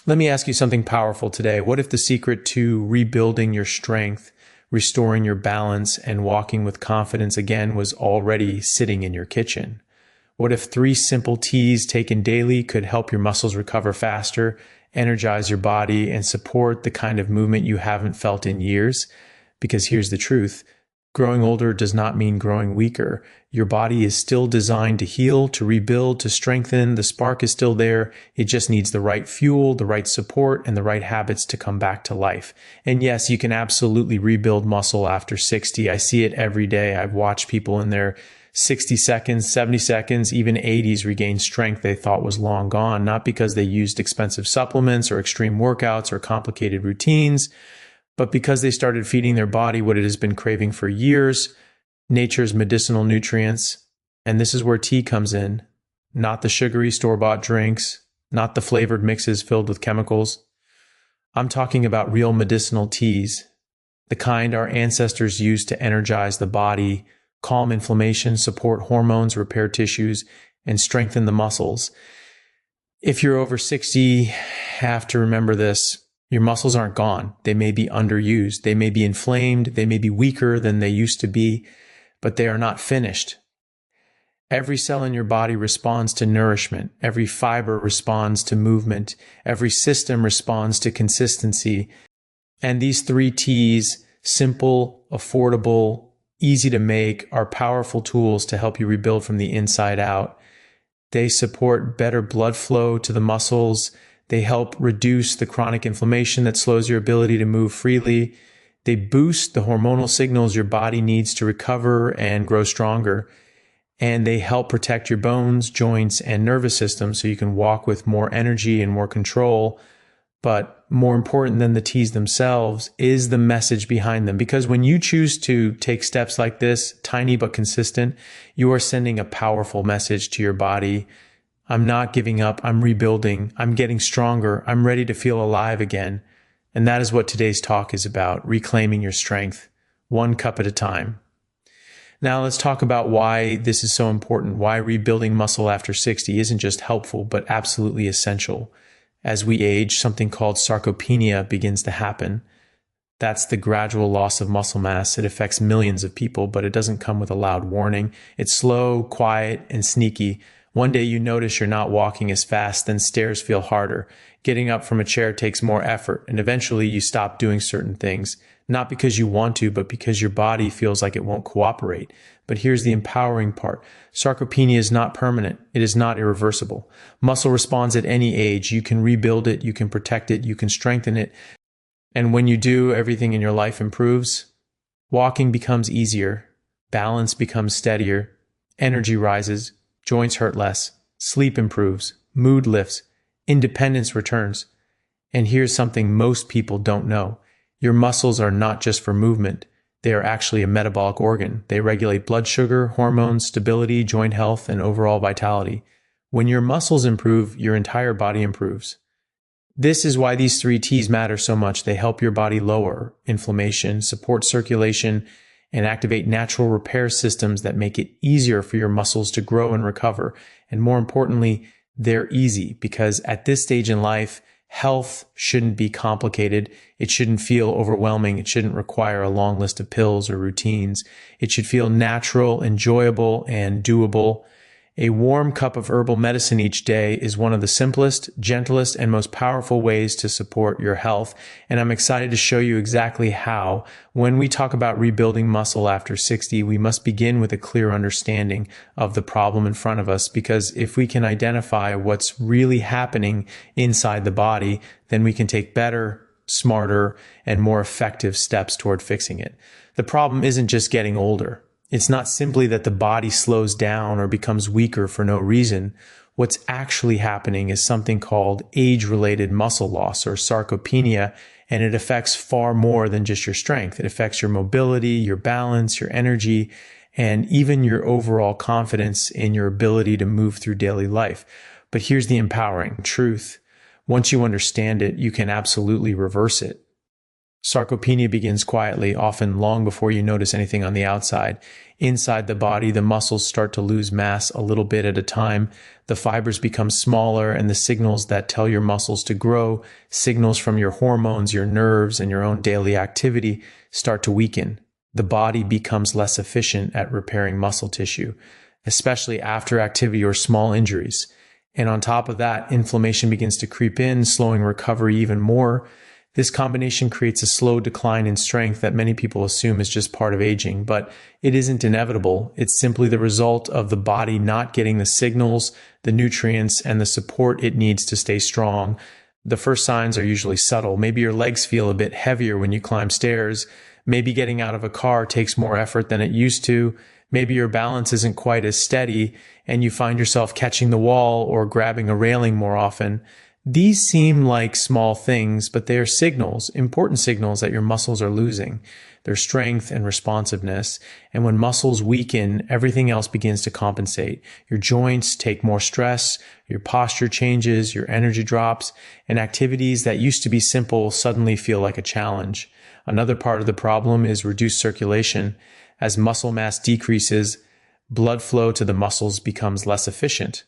Let me ask you something powerful today. What if the secret to rebuilding your strength, restoring your balance, and walking with confidence again was already sitting in your kitchen? What if 3 simple teas taken daily could help your muscles recover faster, energize your body, and support the kind of movement you haven't felt in years? Because here's the truth. Growing older does not mean growing weaker. Your body is still designed to heal, to rebuild, to strengthen. The spark is still there. It just needs the right fuel, the right support, and the right habits to come back to life. And yes, you can absolutely rebuild muscle after 60. I see it every day. I've watched people in their 60 seconds, 70 seconds, even 80s regain strength they thought was long gone, not because they used expensive supplements or extreme workouts or complicated routines, but because they started feeding their body what it has been craving for years, nature's medicinal nutrients. And this is where tea comes in, not the sugary store-bought drinks, not the flavored mixes filled with chemicals. I'm talking about real medicinal teas, the kind our ancestors used to energize the body, calm inflammation, support hormones, repair tissues, and strengthen the muscles. If you're over 60, have to remember this. Your muscles aren't gone. They may be underused. They may be inflamed. They may be weaker than they used to be, but they are not finished. Every cell in your body responds to nourishment. Every fiber responds to movement. Every system responds to consistency. And these 3 T's, simple, affordable, easy to make, are powerful tools to help you rebuild from the inside out. They support better blood flow to the muscles. They help reduce the chronic inflammation that slows your ability to move freely. They boost the hormonal signals your body needs to recover and grow stronger. And they help protect your bones, joints, and nervous system so you can walk with more energy and more control. But more important than the teas themselves is the message behind them. Because when you choose to take steps like this, tiny but consistent, you are sending a powerful message to your body. I'm not giving up. I'm rebuilding. I'm getting stronger. I'm ready to feel alive again. And that is what today's talk is about, reclaiming your strength, 1 cup at a time. Now let's talk about why this is so important, why rebuilding muscle after 60 isn't just helpful, but absolutely essential. As we age, something called sarcopenia begins to happen. That's the gradual loss of muscle mass. It affects millions of people, but it doesn't come with a loud warning. It's slow, quiet, and sneaky. One day you notice you're not walking as fast, then stairs feel harder. Getting up from a chair takes more effort, and eventually you stop doing certain things, not because you want to, but because your body feels like it won't cooperate. But here's the empowering part. Sarcopenia is not permanent. It is not irreversible. Muscle responds at any age. You can rebuild it, you can protect it, you can strengthen it. And when you do, everything in your life improves. Walking becomes easier. Balance becomes steadier. Energy rises. Joints hurt less, sleep improves, mood lifts, independence returns. And here's something most people don't know. Your muscles are not just for movement. They are actually a metabolic organ. They regulate blood sugar, hormones, stability, joint health, and overall vitality. When your muscles improve, your entire body improves. This is why these 3 T's matter so much. They help your body lower inflammation, support circulation, and activate natural repair systems that make it easier for your muscles to grow and recover. And more importantly, they're easy because at this stage in life, health shouldn't be complicated. It shouldn't feel overwhelming. It shouldn't require a long list of pills or routines. It should feel natural, enjoyable, and doable. A warm cup of herbal medicine each day is one of the simplest, gentlest, and most powerful ways to support your health. And I'm excited to show you exactly how. When we talk about rebuilding muscle after 60, we must begin with a clear understanding of the problem in front of us, because if we can identify what's really happening inside the body, then we can take better, smarter, and more effective steps toward fixing it. The problem isn't just getting older. It's not simply that the body slows down or becomes weaker for no reason. What's actually happening is something called age-related muscle loss, or sarcopenia, and it affects far more than just your strength. It affects your mobility, your balance, your energy, and even your overall confidence in your ability to move through daily life. But here's the empowering truth. Once you understand it, you can absolutely reverse it. Sarcopenia begins quietly, often long before you notice anything on the outside. Inside the body, the muscles start to lose mass a little bit at a time. The fibers become smaller, and the signals that tell your muscles to grow, signals from your hormones, your nerves, and your own daily activity, start to weaken. The body becomes less efficient at repairing muscle tissue, especially after activity or small injuries. And on top of that, inflammation begins to creep in, slowing recovery even more. This combination creates a slow decline in strength that many people assume is just part of aging, but it isn't inevitable. It's simply the result of the body not getting the signals, the nutrients, and the support it needs to stay strong. The first signs are usually subtle. Maybe your legs feel a bit heavier when you climb stairs. Maybe getting out of a car takes more effort than it used to. Maybe your balance isn't quite as steady, and you find yourself catching the wall or grabbing a railing more often. These seem like small things, but they are signals, important signals that your muscles are losing their strength and responsiveness. And when muscles weaken, everything else begins to compensate. Your joints take more stress, your posture changes, your energy drops, and activities that used to be simple suddenly feel like a challenge. Another part of the problem is reduced circulation. As muscle mass decreases, blood flow to the muscles becomes less efficient.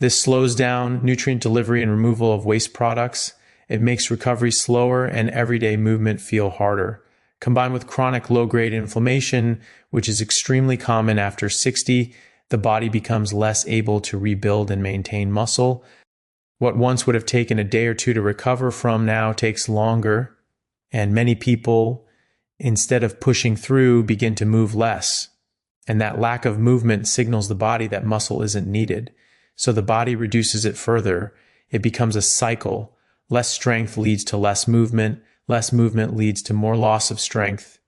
This slows down nutrient delivery and removal of waste products. It makes recovery slower and everyday movement feel harder. Combined with chronic low-grade inflammation, which is extremely common after 60, the body becomes less able to rebuild and maintain muscle. What once would have taken a day or two to recover from now takes longer, and many people, instead of pushing through, begin to move less. And that lack of movement signals the body that muscle isn't needed. So the body reduces it further. It becomes a cycle. Less strength leads to less movement leads to more loss of strength.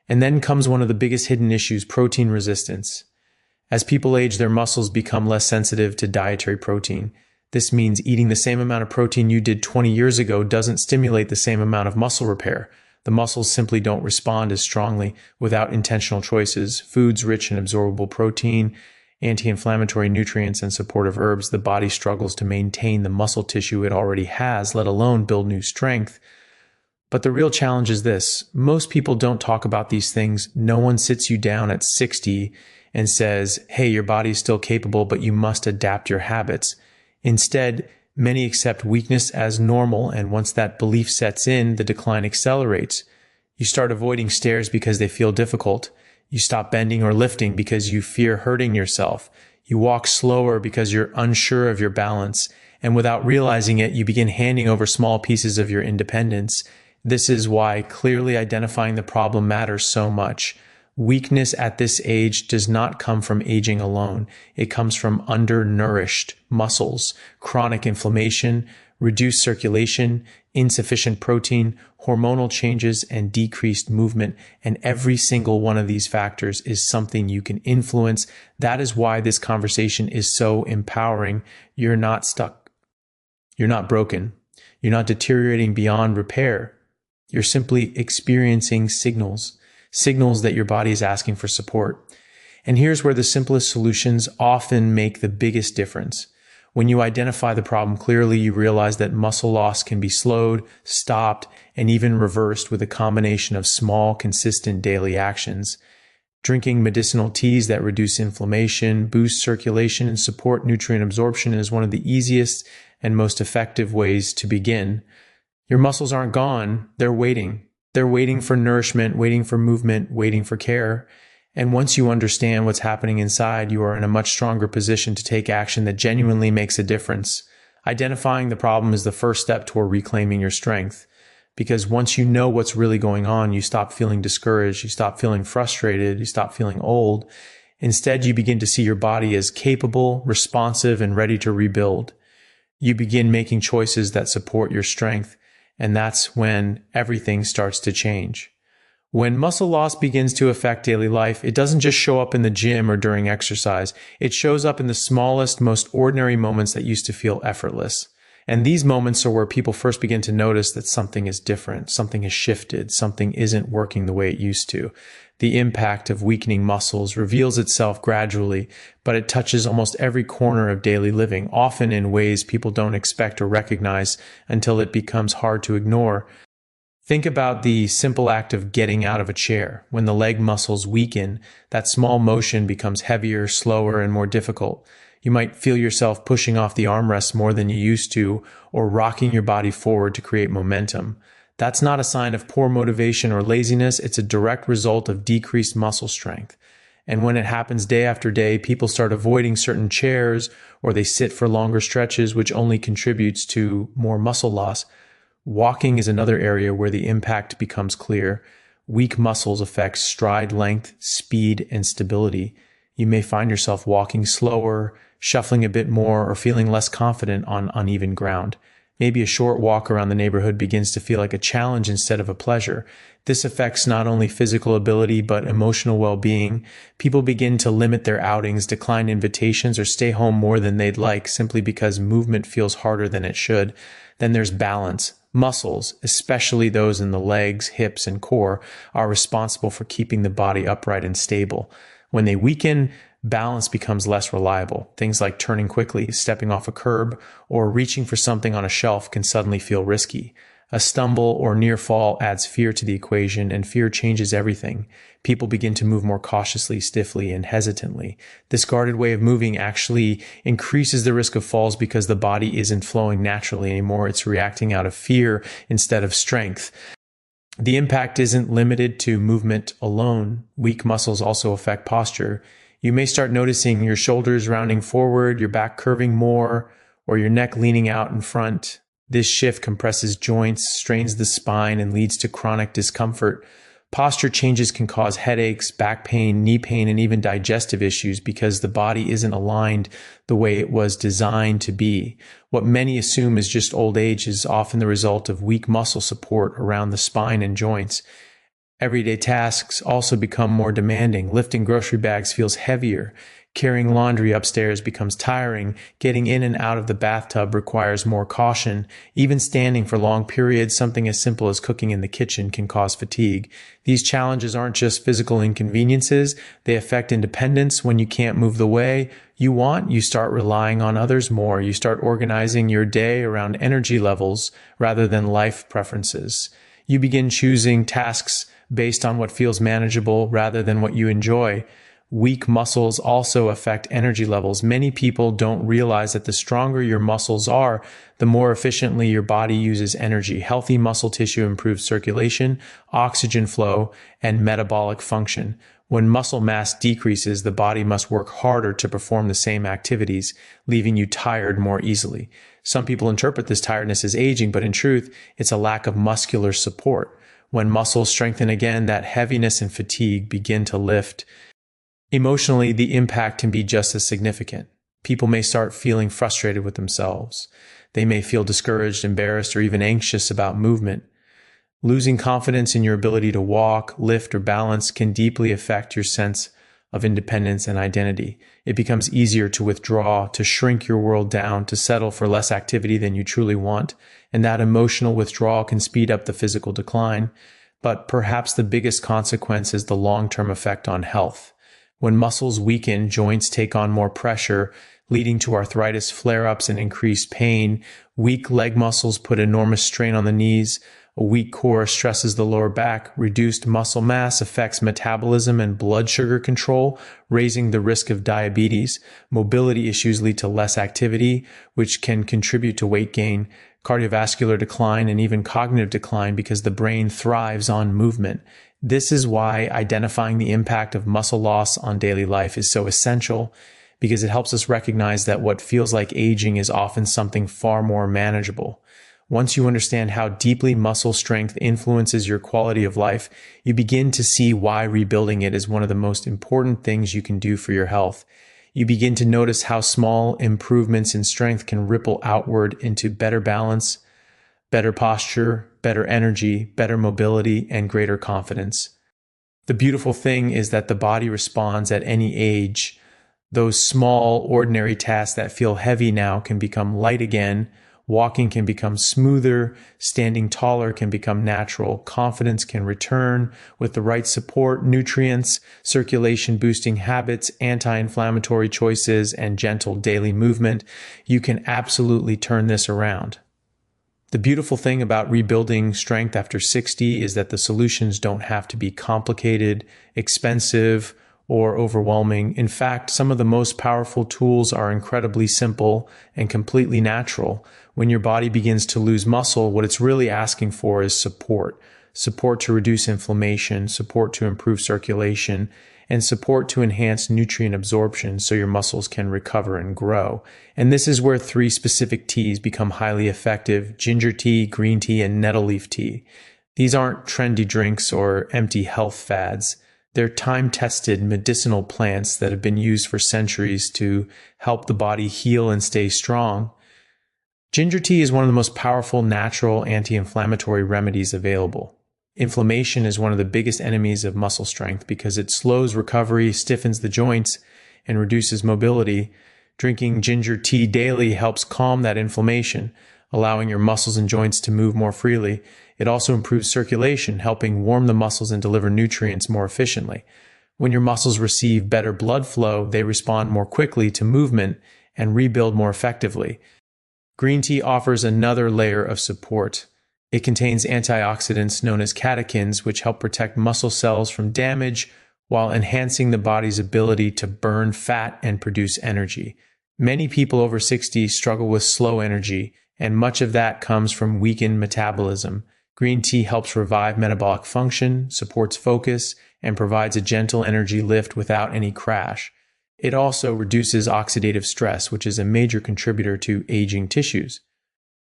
And then comes one of the biggest hidden issues, protein resistance. As people age, their muscles become less sensitive to dietary protein. This means eating the same amount of protein you did 20 years ago doesn't stimulate the same amount of muscle repair. The muscles simply don't respond as strongly without intentional choices. Foods rich in absorbable protein, anti-inflammatory nutrients, and supportive herbs, the body struggles to maintain the muscle tissue it already has, let alone build new strength. But the real challenge is this. Most people don't talk about these things. No one sits you down at 60 and says, hey, your body's still capable, but you must adapt your habits. Instead, many accept weakness as normal, and once that belief sets in, the decline accelerates. You start avoiding stairs because they feel difficult. You stop bending or lifting because you fear hurting yourself. You walk slower because you're unsure of your balance. And without realizing it, you begin handing over small pieces of your independence. This is why clearly identifying the problem matters so much. Weakness at this age does not come from aging alone. It comes from undernourished muscles, chronic inflammation, reduced circulation, insufficient protein, hormonal changes, and decreased movement. And every single one of these factors is something you can influence. That is why this conversation is so empowering. You're not stuck. You're not broken. You're not deteriorating beyond repair. You're simply experiencing signals that your body is asking for support. And here's where the simplest solutions often make the biggest difference. When you identify the problem clearly, you realize that muscle loss can be slowed, stopped, and even reversed with a combination of small, consistent daily actions. Drinking medicinal teas that reduce inflammation, boost circulation, and support nutrient absorption is one of the easiest and most effective ways to begin. Your muscles aren't gone. They're waiting. They're waiting for nourishment, waiting for movement, waiting for care. And once you understand what's happening inside, you are in a much stronger position to take action that genuinely makes a difference. Identifying the problem is the first step toward reclaiming your strength. Because once you know what's really going on, you stop feeling discouraged, you stop feeling frustrated, you stop feeling old. Instead, you begin to see your body as capable, responsive, and ready to rebuild. You begin making choices that support your strength. And that's when everything starts to change. When muscle loss begins to affect daily life, it doesn't just show up in the gym or during exercise. It shows up in the smallest, most ordinary moments that used to feel effortless. And these moments are where people first begin to notice that something is different, something has shifted, something isn't working the way it used to. The impact of weakening muscles reveals itself gradually, but it touches almost every corner of daily living, often in ways people don't expect or recognize until it becomes hard to ignore. Think about the simple act of getting out of a chair. When the leg muscles weaken, that small motion becomes heavier, slower, and more difficult. You might feel yourself pushing off the armrest more than you used to, or rocking your body forward to create momentum. That's not a sign of poor motivation or laziness. It's a direct result of decreased muscle strength. And when it happens day after day, people start avoiding certain chairs, or they sit for longer stretches, which only contributes to more muscle loss. Walking is another area where the impact becomes clear. Weak muscles affect stride length, speed, and stability. You may find yourself walking slower, shuffling a bit more, or feeling less confident on uneven ground. Maybe a short walk around the neighborhood begins to feel like a challenge instead of a pleasure. This affects not only physical ability, but emotional well-being. People begin to limit their outings, decline invitations, or stay home more than they'd like simply because movement feels harder than it should. Then there's balance. Muscles, especially those in the legs, hips, and core, are responsible for keeping the body upright and stable. When they weaken, balance becomes less reliable. Things like turning quickly, stepping off a curb, or reaching for something on a shelf can suddenly feel risky. A stumble or near fall adds fear to the equation, and fear changes everything. People begin to move more cautiously, stiffly, and hesitantly. This guarded way of moving actually increases the risk of falls because the body isn't flowing naturally anymore. It's reacting out of fear instead of strength. The impact isn't limited to movement alone. Weak muscles also affect posture. You may start noticing your shoulders rounding forward, your back curving more, or your neck leaning out in front. This shift compresses joints, strains the spine, and leads to chronic discomfort. Posture changes can cause headaches, back pain, knee pain, and even digestive issues because the body isn't aligned the way it was designed to be. What many assume is just old age is often the result of weak muscle support around the spine and joints. Everyday tasks also become more demanding. Lifting grocery bags feels heavier. Carrying laundry upstairs becomes tiring. Getting in and out of the bathtub requires more caution. Even standing for long periods, something as simple as cooking in the kitchen, can cause fatigue. These challenges aren't just physical inconveniences. They affect independence. When you can't move the way you want, you start relying on others more. You start organizing your day around energy levels rather than life preferences. You begin choosing tasks based on what feels manageable rather than what you enjoy. Weak muscles also affect energy levels. Many people don't realize that the stronger your muscles are, the more efficiently your body uses energy. Healthy muscle tissue improves circulation, oxygen flow, and metabolic function. When muscle mass decreases, the body must work harder to perform the same activities, leaving you tired more easily. Some people interpret this tiredness as aging, but in truth, it's a lack of muscular support. When muscles strengthen again, that heaviness and fatigue begin to lift. Emotionally, the impact can be just as significant. People may start feeling frustrated with themselves. They may feel discouraged, embarrassed, or even anxious about movement. Losing confidence in your ability to walk, lift, or balance can deeply affect your sense of independence and identity. It becomes easier to withdraw, to shrink your world down, to settle for less activity than you truly want, and that emotional withdrawal can speed up the physical decline. But perhaps the biggest consequence is the long-term effect on health. When muscles weaken, joints take on more pressure, leading to arthritis flare-ups and increased pain. Weak leg muscles put enormous strain on the knees. A weak core stresses the lower back. Reduced muscle mass affects metabolism and blood sugar control, raising the risk of diabetes. Mobility issues lead to less activity, which can contribute to weight gain, cardiovascular decline, and even cognitive decline because the brain thrives on movement. This is why identifying the impact of muscle loss on daily life is so essential, because it helps us recognize that what feels like aging is often something far more manageable. Once you understand how deeply muscle strength influences your quality of life, you begin to see why rebuilding it is one of the most important things you can do for your health. You begin to notice how small improvements in strength can ripple outward into better balance, better posture, better energy, better mobility, and greater confidence. The beautiful thing is that the body responds at any age. Those small, ordinary tasks that feel heavy now can become light again. Walking can become smoother. Standing taller can become natural. Confidence can return with the right support, nutrients, circulation-boosting habits, anti-inflammatory choices, and gentle daily movement. You can absolutely turn this around. The beautiful thing about rebuilding strength after 60 is that the solutions don't have to be complicated, expensive, or overwhelming. In fact, some of the most powerful tools are incredibly simple and completely natural. When your body begins to lose muscle, what it's really asking for is support. Support to reduce inflammation, support to improve circulation, and support to enhance nutrient absorption so your muscles can recover and grow. And this is where 3 specific teas become highly effective: ginger tea, green tea, and nettle leaf tea. These aren't trendy drinks or empty health fads. They're time-tested medicinal plants that have been used for centuries to help the body heal and stay strong. Ginger tea is one of the most powerful natural anti-inflammatory remedies available. Inflammation is one of the biggest enemies of muscle strength because it slows recovery, stiffens the joints, and reduces mobility. Drinking ginger tea daily helps calm that inflammation, allowing your muscles and joints to move more freely. It also improves circulation, helping warm the muscles and deliver nutrients more efficiently. When your muscles receive better blood flow, they respond more quickly to movement and rebuild more effectively. Green tea offers another layer of support. It contains antioxidants known as catechins, which help protect muscle cells from damage while enhancing the body's ability to burn fat and produce energy. Many people over 60 struggle with slow energy, and much of that comes from weakened metabolism. Green tea helps revive metabolic function, supports focus, and provides a gentle energy lift without any crash. It also reduces oxidative stress, which is a major contributor to aging tissues.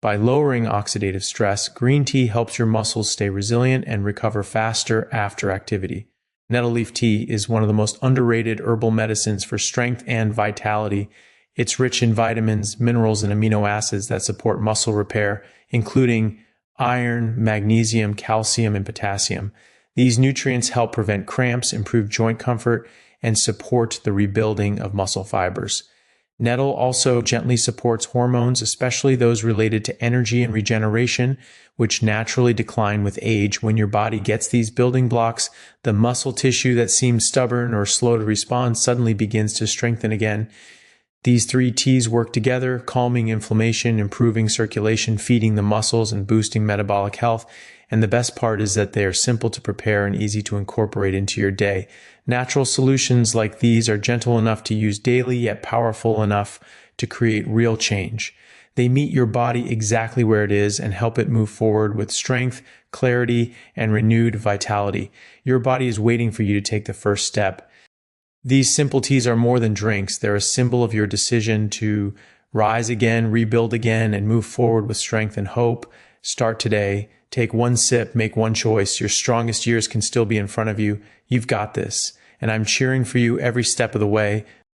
By lowering oxidative stress, green tea helps your muscles stay resilient and recover faster after activity. Nettle leaf tea is one of the most underrated herbal medicines for strength and vitality. It's rich in vitamins, minerals, and amino acids that support muscle repair, including iron, magnesium, calcium, and potassium. These nutrients help prevent cramps, improve joint comfort, and support the rebuilding of muscle fibers. Nettle also gently supports hormones, especially those related to energy and regeneration, which naturally decline with age. When your body gets these building blocks, the muscle tissue that seems stubborn or slow to respond suddenly begins to strengthen again. These 3 teas work together, calming inflammation, improving circulation, feeding the muscles, and boosting metabolic health. And the best part is that they are simple to prepare and easy to incorporate into your day. Natural solutions like these are gentle enough to use daily, yet powerful enough to create real change. They meet your body exactly where it is and help it move forward with strength, clarity, and renewed vitality. Your body is waiting for you to take the first step. These simple teas are more than drinks. They're a symbol of your decision to rise again, rebuild again, and move forward with strength and hope. Start today. Take one sip, make one choice. Your strongest years can still be in front of you. You've got this. And I'm cheering for you every step of the way.